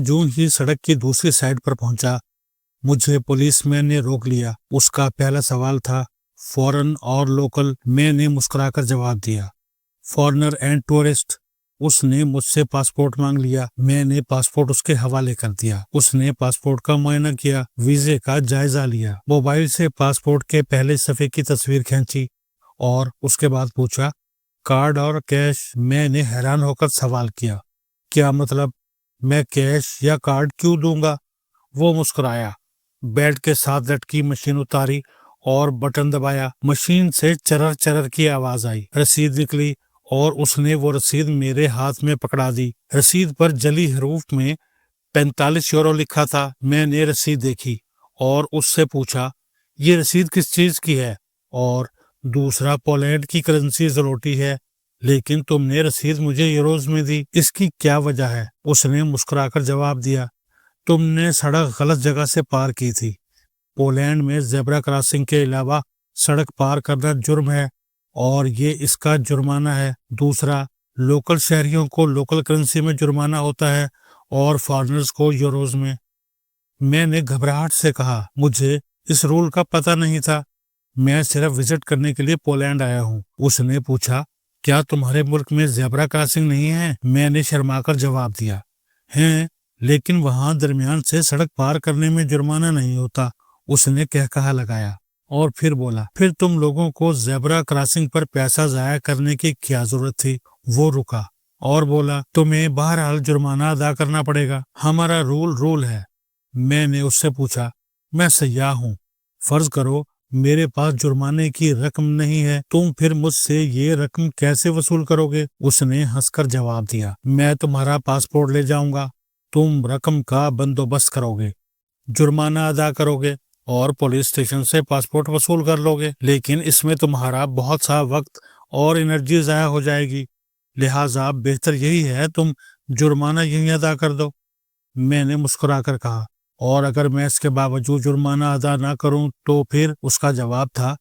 میں جوں ہی سڑک کی دوسری سائڈ پر پہنچا مجھے پولیس مین نے روک لیا۔ اس کا پہلا سوال تھا فورن اور لوکل۔ میں نے مسکرا کر جواب دیا فورنر اینڈ ٹورسٹ۔ اس نے مجھ سے پاسپورٹ مانگ لیا۔ میں نے پاسپورٹ اس کے حوالے کر دیا۔ اس نے پاسپورٹ کا معائنہ کیا، ویزے کا جائزہ لیا، موبائل سے پاسپورٹ کے پہلے صفحے کی تصویر کھینچی اور اس کے بعد پوچھا کارڈ اور کیش؟ میں نے حیران ہو کر سوال کیا کیا مطلب؟ میں کیش یا کارڈ کیوں دوں گا؟ وہ مسکرایا، بیلٹ کے ساتھ لٹکی مشین اتاری اور بٹن دبایا۔ مشین سے چرر چرر کی آواز آئی، رسید نکلی اور اس نے وہ رسید میرے ہاتھ میں پکڑا دی۔ رسید پر جلی حروف میں 45 یورو لکھا تھا۔ میں نے رسید دیکھی اور اس سے پوچھا یہ رسید کس چیز کی ہے؟ اور دوسرا پولینڈ کی کرنسی زلوٹی ہے، لیکن تم نے رسید مجھے یوروز میں دی، اس کی کیا وجہ ہے؟ اس نے مسکرا کر جواب دیا تم نے سڑک غلط جگہ سے پار کی تھی۔ پولینڈ میں زیبرا کراسنگ کے علاوہ سڑک پار کرنا جرم ہے اور یہ اس کا جرمانہ ہے۔ دوسرا، لوکل شہریوں کو لوکل کرنسی میں جرمانہ ہوتا ہے اور فارنرز کو یوروز میں۔ میں نے گھبراہٹ سے کہا مجھے اس رول کا پتہ نہیں تھا، میں صرف وزٹ کرنے کے لیے پولینڈ آیا ہوں۔ اس نے پوچھا کیا تمہارے ملک میں زیبرا کراسنگ نہیں ہے؟ میں نے شرما کر جواب دیا ہیں، لیکن وہاں درمیان سے سڑک پار کرنے میں جرمانہ نہیں ہوتا۔ اس نے کہا لگایا اور پھر بولا پھر تم لوگوں کو زیبرا کراسنگ پر پیسہ ضائع کرنے کی کیا ضرورت تھی؟ وہ رکا اور بولا تمہیں بہرحال جرمانہ ادا کرنا پڑے گا، ہمارا رول ہے۔ میں نے اس سے پوچھا میں سیاح ہوں، فرض کرو میرے پاس جرمانے کی رقم نہیں ہے، تم پھر مجھ سے یہ رقم کیسے وصول کرو گے؟ اس نے ہنس کر جواب دیا میں تمہارا پاسپورٹ لے جاؤں گا، تم رقم کا بندوبست کرو گے، جرمانہ ادا کرو گے اور پولیس اسٹیشن سے پاسپورٹ وصول کر لو گے، لیکن اس میں تمہارا بہت سا وقت اور انرجی ضائع ہو جائے گی، لہٰذا بہتر یہی ہے تم جرمانہ یہیں ادا کر دو۔ میں نے مسکرا کر کہا اور اگر میں اس کے باوجود جرمانہ ادا نہ کروں تو پھر؟ اس کا جواب تھا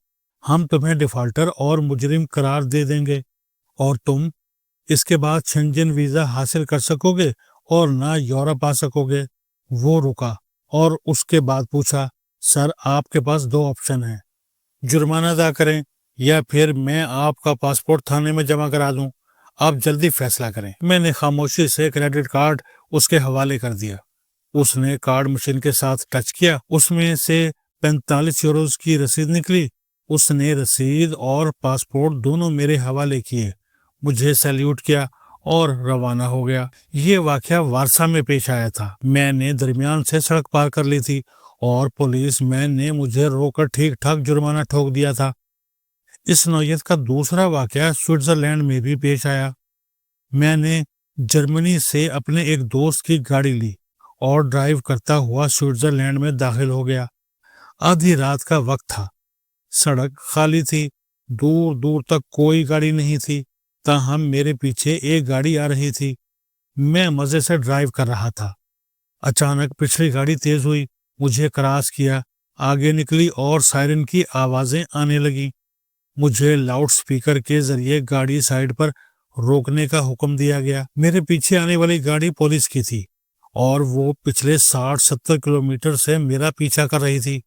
ہم تمہیں ڈیفالٹر اور مجرم قرار دے دیں گے اور تم اس کے بعد شنجن ویزا حاصل کر سکو گے اور نہ یورپ آ سکو گے۔ وہ رکا اور اس کے بعد پوچھا سر آپ کے پاس دو آپشن ہیں، جرمانہ ادا کریں یا پھر میں آپ کا پاسپورٹ تھانے میں جمع کرا دوں، آپ جلدی فیصلہ کریں۔ میں نے خاموشی سے کریڈٹ کارڈ اس کے حوالے کر دیا۔ اس نے کارڈ مشین کے ساتھ ٹچ کیا، اس میں سے 45 یوروز کی رسید نکلی۔ اس نے رسید اور پاسپورٹ دونوں میرے حوالے کیے، مجھے سیلیوٹ کیا اور روانہ ہو گیا۔ یہ واقعہ وارسا میں پیش آیا تھا۔ میں نے درمیان سے سڑک پار کر لی تھی اور پولیس مین نے مجھے روک کر ٹھیک ٹھاک جرمانہ ٹھوک دیا تھا۔ اس نوعیت کا دوسرا واقعہ سوئٹزرلینڈ میں بھی پیش آیا۔ میں نے جرمنی سے اپنے ایک دوست کی گاڑی لی اور ڈرائیو کرتا ہوا سوئٹزرلینڈ میں داخل ہو گیا۔ آدھی رات کا وقت تھا، سڑک خالی تھی، دور دور تک کوئی گاڑی نہیں تھی، تاہم میرے پیچھے ایک گاڑی آ رہی تھی۔ میں مزے سے ڈرائیو کر رہا تھا۔ اچانک پچھلی گاڑی تیز ہوئی، مجھے کراس کیا، آگے نکلی اور سائرن کی آوازیں آنے لگیں۔ مجھے لاؤڈ سپیکر کے ذریعے گاڑی سائیڈ پر روکنے کا حکم دیا گیا۔ میرے پیچھے آنے والی گاڑی پولیس کی تھی اور وہ پچھلے 60-70 کلومیٹر سے میرا پیچھا کر رہی تھی۔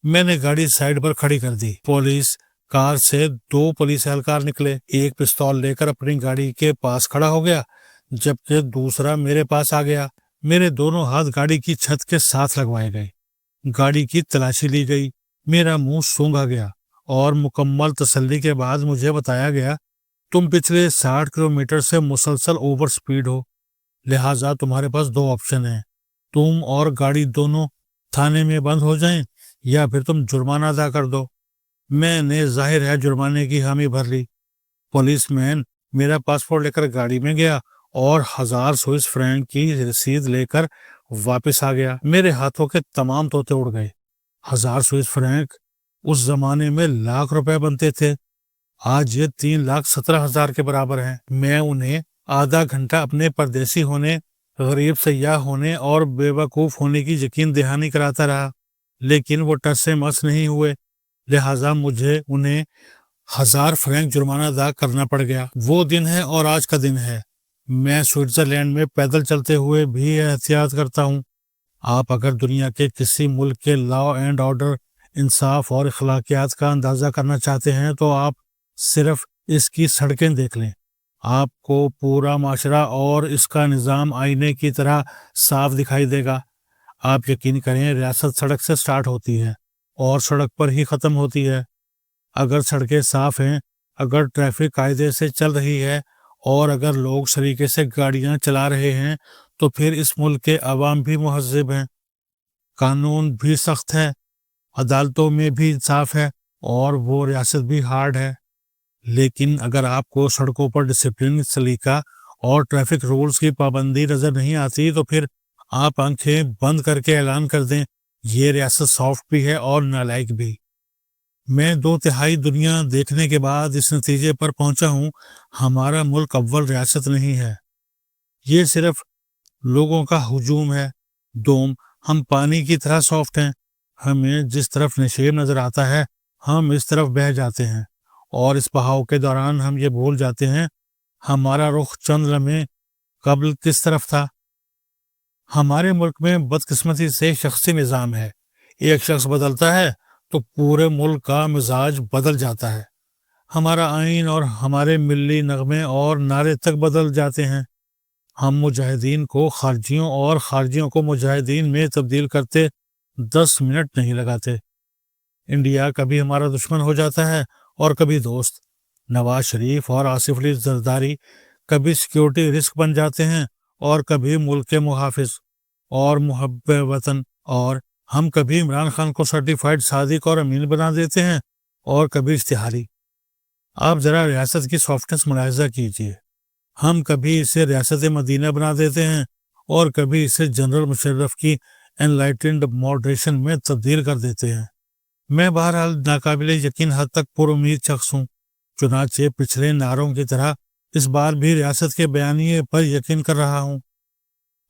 میں نے گاڑی سائیڈ پر کھڑی کر دی۔ پولیس کار سے 2 پولیس اہلکار نکلے، ایک پستول لے کر اپنی گاڑی کے پاس کھڑا ہو گیا جبکہ دوسرا میرے پاس آ گیا۔ میرے دونوں ہاتھ گاڑی کی چھت کے ساتھ لگوائے گئے، گاڑی کی تلاشی لی گئی، میرا منہ سونگھا گیا اور مکمل تسلی کے بعد مجھے بتایا گیا تم پچھلے 60 کلومیٹر سے مسلسل اوور سپیڈ ہو، لہٰذا تمہارے پاس 2 آپشن ہیں، تم اور گاڑی دونوں تھانے میں بند ہو جائیں یا پھر تم جرمانہ ادا کر دو۔ میں نے ظاہر ہے جرمانے کی حامی بھر لی۔ پولیس مین میرا پاسپورٹ لے کر گاڑی میں گیا اور 1000 سوئس فرینک کی رسید لے کر واپس آ گیا۔ میرے ہاتھوں کے تمام طوطے اڑ گئے۔ 1000 سوئس فرینک اس زمانے میں لاکھ روپے بنتے تھے، آج یہ 3,17,000 کے برابر ہیں۔ میں انہیں آدھا گھنٹہ اپنے پردیسی ہونے، غریب سیاح ہونے اور بے وقوف ہونے کی یقین دہانی کراتا رہا، لیکن وہ ٹس سے مس نہیں ہوئے، لہٰذا مجھے انہیں 1000 فرینک جرمانہ ادا کرنا پڑ گیا۔ وہ دن ہے اور آج کا دن ہے میں سوئٹزرلینڈ میں پیدل چلتے ہوئے بھی احتیاط کرتا ہوں۔ آپ اگر دنیا کے کسی ملک کے لا اینڈ آرڈر، انصاف اور اخلاقیات کا اندازہ کرنا چاہتے ہیں تو آپ صرف اس کی سڑکیں دیکھ لیں۔ آپ کو پورا معاشرہ اور اس کا نظام آئینے کی طرح صاف دکھائی دے گا۔ آپ یقین کریں، ریاست سڑک سے سٹارٹ ہوتی ہے اور سڑک پر ہی ختم ہوتی ہے۔ اگر سڑکیں صاف ہیں، اگر ٹریفک قاعدے سے چل رہی ہے اور اگر لوگ سلیقے سے گاڑیاں چلا رہے ہیں تو پھر اس ملک کے عوام بھی مہذب ہیں، قانون بھی سخت ہے، عدالتوں میں بھی انصاف ہے اور وہ ریاست بھی ہارڈ ہے۔ لیکن اگر آپ کو سڑکوں پر ڈسپلن، سلیقہ اور ٹریفک رولز کی پابندی نظر نہیں آتی تو پھر آپ آنکھیں بند کر کے اعلان کر دیں یہ ریاست سافٹ بھی ہے اور نالائق بھی۔ میں 2/3 دنیا دیکھنے کے بعد اس نتیجے پر پہنچا ہوں، ہمارا ملک اول ریاست نہیں ہے، یہ صرف لوگوں کا ہجوم ہے۔ دوم، ہم پانی کی طرح سافٹ ہیں، ہمیں جس طرف نشیب نظر آتا ہے ہم اس طرف بہہ جاتے ہیں، اور اس بہاؤ کے دوران ہم یہ بھول جاتے ہیں ہمارا رخ چند لمحے قبل کس طرف تھا۔ ہمارے ملک میں بدقسمتی سے شخصی نظام ہے، ایک شخص بدلتا ہے تو پورے ملک کا مزاج بدل جاتا ہے۔ ہمارا آئین اور ہمارے ملی نغمے اور نعرے تک بدل جاتے ہیں۔ ہم مجاہدین کو خارجیوں اور خارجیوں کو مجاہدین میں تبدیل کرتے 10 منٹ نہیں لگاتے۔ انڈیا کبھی ہمارا دشمن ہو جاتا ہے اور کبھی دوست۔ نواز شریف اور آصف علی زرداری کبھی سیکیورٹی رسک بن جاتے ہیں اور کبھی ملک کے محافظ اور محب وطن، اور ہم کبھی عمران خان کو سرٹیفائیڈ صادق اور امین بنا دیتے ہیں اور کبھی اشتہاری۔ آپ ذرا ریاست کی سافٹنس ملاحظہ کیجیے، ہم کبھی اسے ریاست مدینہ بنا دیتے ہیں اور کبھی اسے جنرل مشرف کی انلائٹنڈ ماڈریشن میں تبدیل کر دیتے ہیں۔ میں بہرحال ناقابل یقین حد تک پر امید شخص ہوں، چنانچہ پچھلے نعروں کی طرح اس بار بھی ریاست کے بیانیے پر یقین کر رہا ہوں۔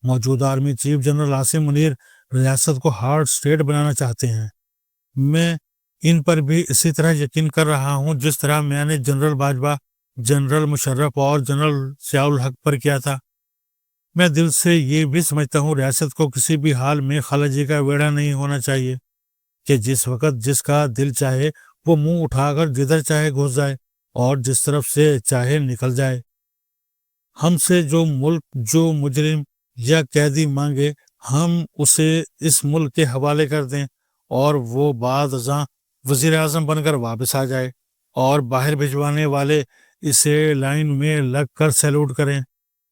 موجودہ army chief general Asim Munir ریاست کو ہارڈ اسٹیٹ بنانا چاہتے ہیں۔ میں ان پر بھی اسی طرح یقین کر رہا ہوں جس طرح میں نے جنرل باجوہ، جنرل مشرف اور جنرل ضیاء الحق پر کیا تھا۔ میں دل سے یہ بھی سمجھتا ہوں ریاست کو کسی بھی حال میں خلجی کا ویڑا نہیں ہونا چاہیے کہ جس وقت جس کا دل چاہے وہ منہ اٹھا کر جدھر چاہے گھس جائے اور جس طرف سے چاہے نکل جائے۔ ہم سے جو ملک جو مجرم یا قیدی مانگے ہم اسے اس ملک کے حوالے کر دیں اور وہ بعد ازاں وزیر اعظم بن کر واپس آ جائے اور باہر بھجوانے والے اسے لائن میں لگ کر سیلوٹ کریں۔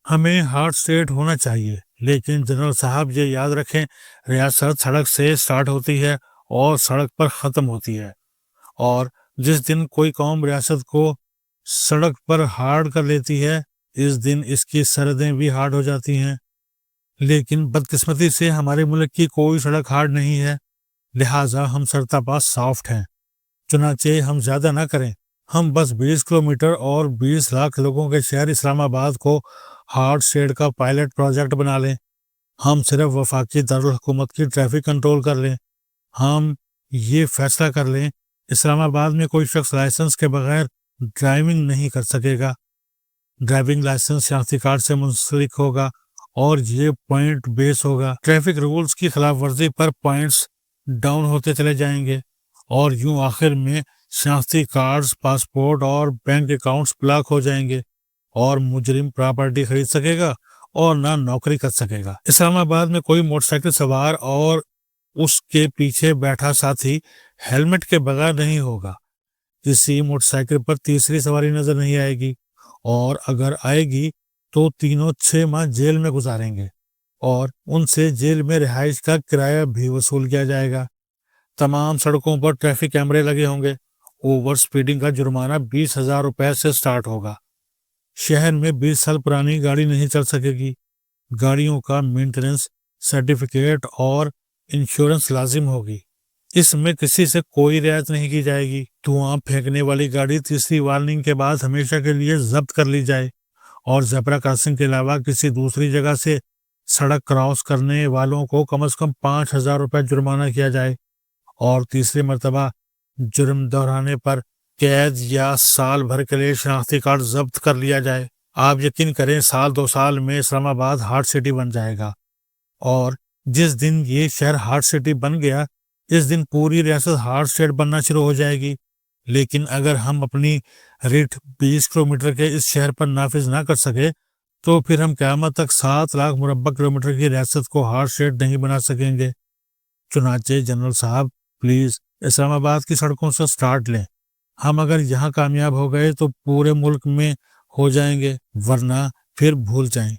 ہمیں ہارڈ اسٹیٹ ہونا چاہیے، لیکن جنرل صاحب یہ یاد رکھیں ریاست سڑک سے سٹارٹ ہوتی ہے اور سڑک پر ختم ہوتی ہے، اور جس دن کوئی قوم ریاست کو سڑک پر ہارڈ کر لیتی ہے اس دن اس کی سرحدیں بھی ہارڈ ہو جاتی ہیں۔ لیکن بدقسمتی سے ہمارے ملک کی کوئی سڑک ہارڈ نہیں ہے، لہٰذا ہم سرتاپا سافٹ ہیں۔ چنانچہ ہم زیادہ نہ کریں، ہم بس 20 کلومیٹر اور 20 لاکھ لوگوں کے شہر اسلام آباد کو ہارڈ اسٹیٹ کا پائلٹ پروجیکٹ بنا لیں۔ ہم صرف وفاقی دارالحکومت کی ٹریفک کنٹرول کر لیں۔ ہم یہ فیصلہ کر لیں اسلام آباد میں کوئی شخص لائسنس کے بغیر ڈرائیونگ نہیں کر سکے گا، ڈرائیونگ لائسنس شناختی کارڈ سے منسلک ہوگا اور یہ پوائنٹ بیس ہوگا۔ ٹریفک رولز کی خلاف ورزی پر پوائنٹس ڈاؤن ہوتے چلے جائیں گے اور یوں آخر میں شناختی کارڈز، پاسپورٹ اور بینک اکاؤنٹس بلاک ہو جائیں گے اور مجرم پراپرٹی خرید سکے گا اور نہ نوکری کر سکے گا۔ اسلام آباد میں کوئی موٹر سائیکل سوار اور اس کے پیچھے بیٹھا ساتھی ہیلمٹ کے بغیر نہیں ہوگا۔ کسی موٹر سائیکل پر تیسری سواری نظر نہیں آئے گی، اور اگر آئے گی تو تینوں 6 ماہ جیل میں گزاریں گے اور ان سے جیل میں رہائش کا کرایہ بھی وصول کیا جائے گا۔ تمام سڑکوں پر ٹریفک کیمرے لگے ہوں گے۔ اوور سپیڈنگ کا جرمانہ 20,000 روپے سے سٹارٹ ہوگا۔ شہر میں 20 سال پرانی گاڑی نہیں چل سکے گی۔ گاڑیوں کا مینٹیننس سرٹیفکیٹ اور انشورنس لازم ہوگی۔ اس میں کسی سے کوئی رعایت نہیں کی جائے گی۔ دھواں پھینکنے والی گاڑی تیسری وارننگ کے بعد ہمیشہ کے لیے ضبط کر لی جائے اور زیبرا کراسنگ کے علاوہ کسی دوسری جگہ سے سڑک کراس کرنے والوں کو کم از کم 5,000 روپے جرمانہ کیا جائے اور تیسری مرتبہ جرم دہرانے پر قید یا سال بھر کے لیے شناختی کارڈ ضبط کر لیا جائے۔ آپ یقین کریں 1-2 سال میں اسلام آباد ہارٹ سٹی بن جائے گا، اور جس دن یہ شہر ہارٹ سٹی بن گیا اس دن پوری ریاست ہارٹ اسٹیٹ بننا شروع ہو جائے گی۔ لیکن اگر ہم اپنی ریٹ 20 کلومیٹر کے اس شہر پر نافذ نہ کر سکے تو پھر ہم قیامت تک 7 لاکھ مربع کلومیٹر کی ریاست کو ہارٹ اسٹیٹ نہیں بنا سکیں گے۔ چنانچہ جنرل صاحب پلیز اسلام آباد کی سڑکوں سے سٹارٹ لیں۔ ہم اگر یہاں کامیاب ہو گئے تو پورے ملک میں ہو جائیں گے، ورنہ پھر بھول جائیں۔